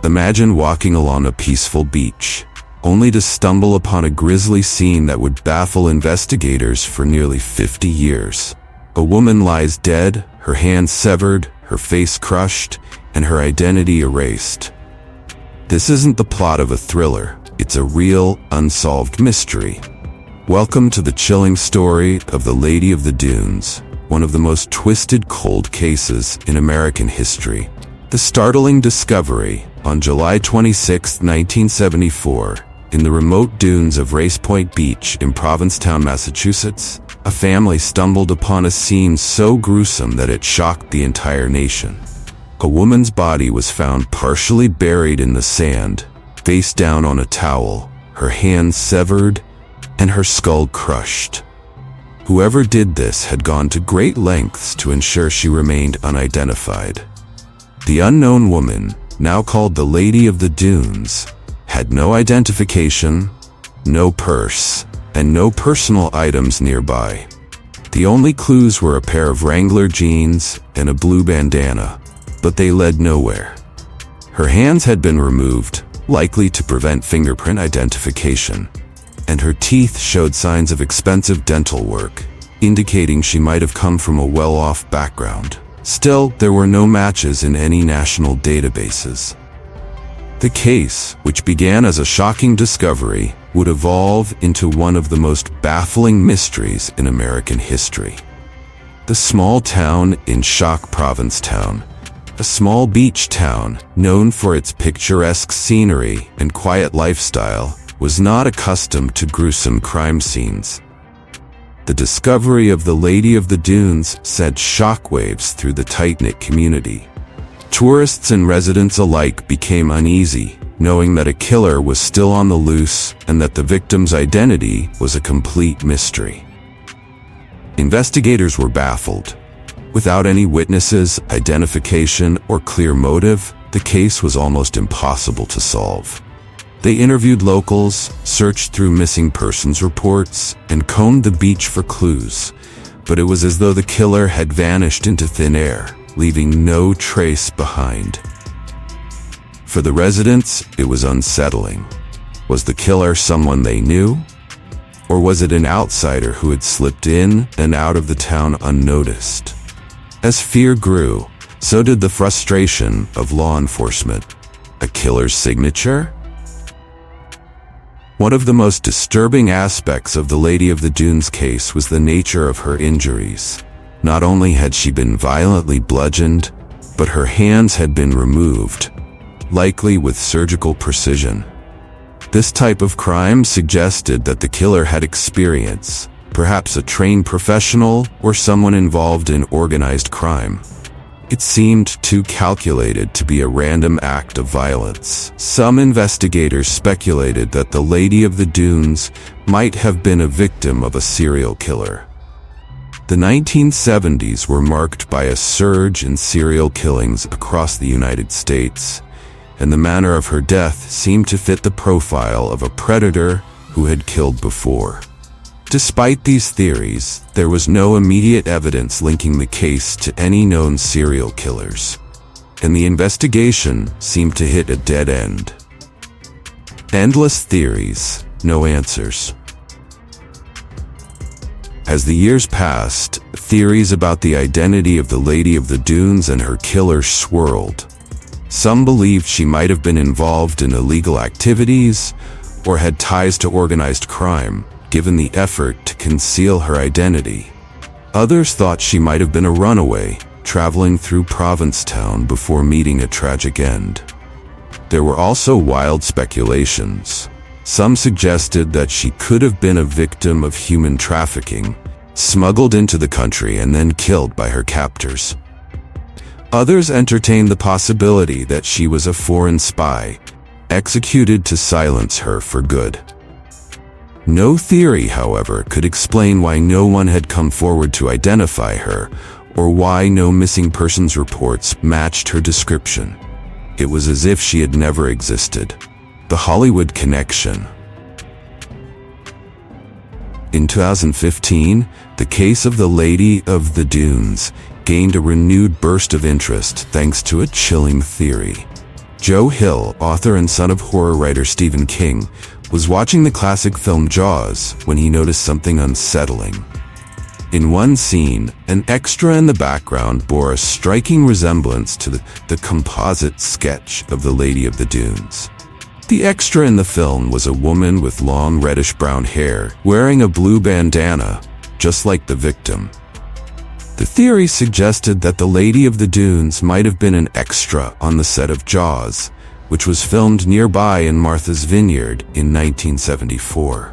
Imagine walking along a peaceful beach, only to stumble upon a grisly scene that would baffle investigators for nearly 50 years. A woman lies dead, her hands severed, her face crushed, and her identity erased. This isn't the plot of a thriller, it's a real, unsolved mystery. Welcome to the chilling story of the Lady of the Dunes, one of the most twisted cold cases in American history. The startling discovery, on July 26, 1974, in the remote dunes of Race Point Beach in Provincetown, Massachusetts, a family stumbled upon a scene so gruesome that it shocked the entire nation. A woman's body was found partially buried in the sand, face down on a towel, her hands severed, and her skull crushed. Whoever did this had gone to great lengths to ensure she remained unidentified. The unknown woman, now called the Lady of the Dunes, had no identification, no purse, and no personal items nearby. The only clues were a pair of Wrangler jeans and a blue bandana, but they led nowhere. Her hands had been removed, likely to prevent fingerprint identification, and her teeth showed signs of expensive dental work, indicating she might have come from a well-off background. Still, there were no matches in any national databases. The case, which began as a shocking discovery, would evolve into one of the most baffling mysteries in American history. The small town in shock Provincetown, a small beach town known for its picturesque scenery and quiet lifestyle, was not accustomed to gruesome crime scenes. The discovery of the Lady of the Dunes sent shockwaves through the tight-knit community. Tourists and residents alike became uneasy, knowing that a killer was still on the loose and that the victim's identity was a complete mystery. Investigators were baffled. Without any witnesses, identification, or clear motive, the case was almost impossible to solve. They interviewed locals, searched through missing persons reports, and combed the beach for clues, but it was as though the killer had vanished into thin air, leaving no trace behind. For the residents, it was unsettling. Was the killer someone they knew? Or was it an outsider who had slipped in and out of the town unnoticed? As fear grew, so did the frustration of law enforcement. A killer's signature? One of the most disturbing aspects of the Lady of the Dunes case was the nature of her injuries. Not only had she been violently bludgeoned, but her hands had been removed, likely with surgical precision. This type of crime suggested that the killer had experience, perhaps a trained professional or someone involved in organized crime. It seemed too calculated to be a random act of violence. Some investigators speculated that the Lady of the Dunes might have been a victim of a serial killer. The 1970s were marked by a surge in serial killings across the United States, and the manner of her death seemed to fit the profile of a predator who had killed before. Despite these theories, there was no immediate evidence linking the case to any known serial killers, and the investigation seemed to hit a dead end. Endless theories, no answers. As the years passed, theories about the identity of the Lady of the Dunes and her killer swirled. Some believed she might have been involved in illegal activities or had ties to organized crime, given the effort to conceal her identity. Others thought she might have been a runaway, traveling through Provincetown before meeting a tragic end. There were also wild speculations. Some suggested that she could have been a victim of human trafficking, smuggled into the country and then killed by her captors. Others entertained the possibility that she was a foreign spy, executed to silence her for good. No theory, however, could explain why no one had come forward to identify her, or why no missing persons reports matched her description. It was as if she had never existed. The Hollywood connection. In 2015, the case of the Lady of the Dunes gained a renewed burst of interest thanks to a chilling theory. Joe Hill, author and son of horror writer Stephen King, was watching the classic film Jaws when he noticed something unsettling. In one scene, an extra in the background bore a striking resemblance to the composite sketch of the Lady of the Dunes. The extra in the film was a woman with long reddish-brown hair, wearing a blue bandana, just like the victim. The theory suggested that the Lady of the Dunes might have been an extra on the set of Jaws, which was filmed nearby in Martha's Vineyard in 1974.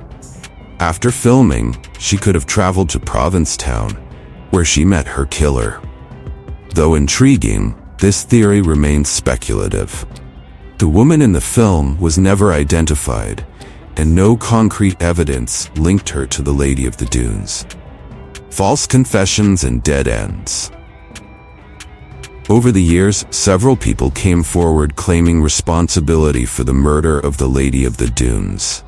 After filming, she could have traveled to Provincetown, where she met her killer. Though intriguing, this theory remains speculative. The woman in the film was never identified, and no concrete evidence linked her to the Lady of the Dunes. False confessions and dead ends. Over the years, several people came forward claiming responsibility for the murder of the Lady of the Dunes.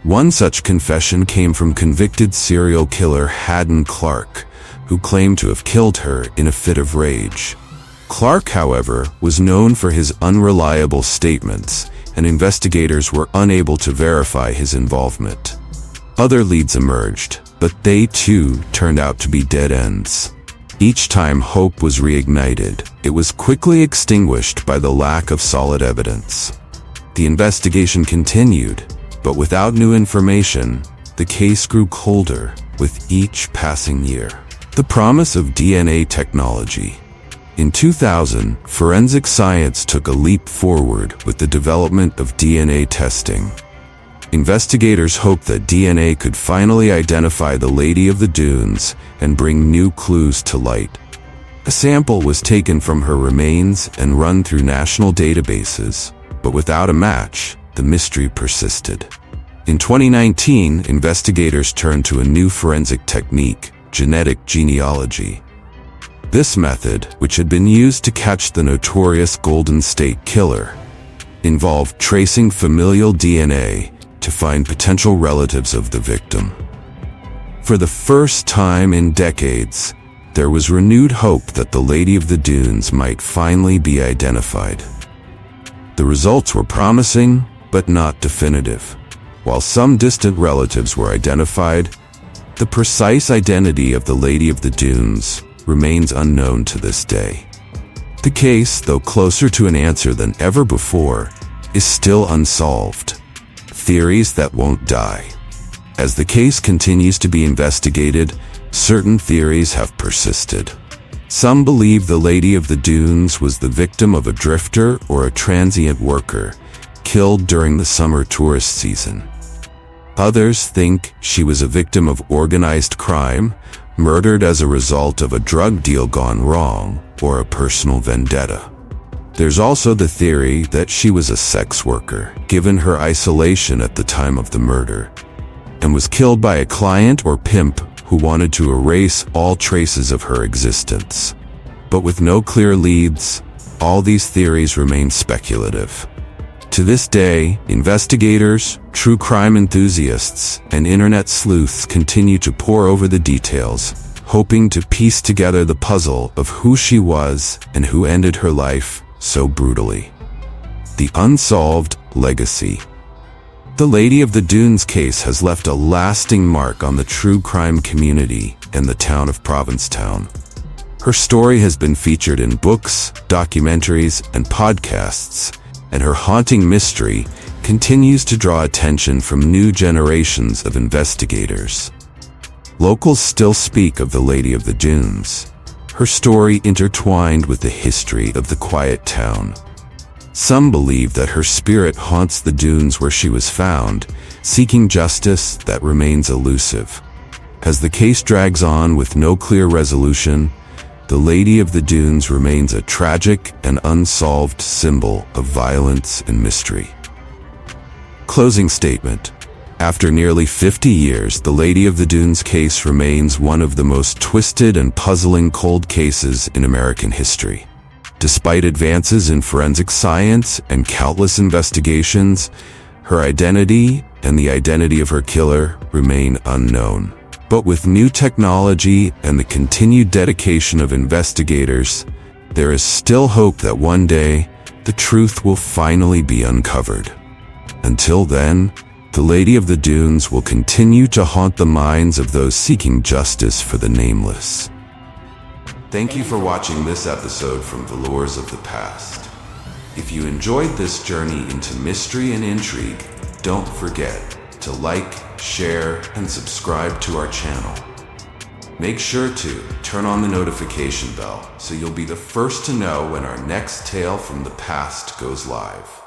One such confession came from convicted serial killer Haddon Clark, who claimed to have killed her in a fit of rage. Clark, however, was known for his unreliable statements, and investigators were unable to verify his involvement. Other leads emerged, but they too turned out to be dead ends. Each time hope was reignited, it was quickly extinguished by the lack of solid evidence. The investigation continued, but without new information, the case grew colder with each passing year. The promise of DNA technology. In 2000, forensic science took a leap forward with the development of DNA testing. Investigators hoped that DNA could finally identify the Lady of the Dunes and bring new clues to light. A sample was taken from her remains and run through national databases, but without a match, the mystery persisted. In 2019, investigators turned to a new forensic technique, genetic genealogy. This method, which had been used to catch the notorious Golden State Killer, involved tracing familial DNA to find potential relatives of the victim. For the first time in decades, there was renewed hope that the Lady of the Dunes might finally be identified. The results were promising, but not definitive. While some distant relatives were identified, the precise identity of the Lady of the Dunes remains unknown to this day. The case, though closer to an answer than ever before, is still unsolved. Theories that won't die. As the case continues to be investigated, certain theories have persisted. Some believe the Lady of the Dunes was the victim of a drifter or a transient worker, killed during the summer tourist season. Others think she was a victim of organized crime, murdered as a result of a drug deal gone wrong, or a personal vendetta. There's also the theory that she was a sex worker, given her isolation at the time of the murder, and was killed by a client or pimp who wanted to erase all traces of her existence. But with no clear leads, all these theories remain speculative. To this day, investigators, true crime enthusiasts, and internet sleuths continue to pore over the details, hoping to piece together the puzzle of who she was and who ended her life so brutally. The unsolved legacy. The Lady of the Dunes case has left a lasting mark on the true crime community and the town of Provincetown. Her story has been featured in books, documentaries, and podcasts, and her haunting mystery continues to draw attention from new generations of investigators. Locals still speak of the Lady of the Dunes, her story intertwined with the history of the quiet town. Some believe that her spirit haunts the dunes where she was found, seeking justice that remains elusive. As the case drags on with no clear resolution, the Lady of the Dunes remains a tragic and unsolved symbol of violence and mystery. Closing statement. After nearly 50 years, the Lady of the Dunes case remains one of the most twisted and puzzling cold cases in American history. Despite advances in forensic science and countless investigations, her identity and the identity of her killer remain unknown. But with new technology and the continued dedication of investigators, there is still hope that one day the truth will finally be uncovered. Until then, the Lady of the Dunes will continue to haunt the minds of those seeking justice for the nameless. Thank you for watching this episode from Velours of the Past. If you enjoyed this journey into mystery and intrigue, don't forget to like, share, and subscribe to our channel. Make sure to turn on the notification bell so you'll be the first to know when our next tale from the past goes live.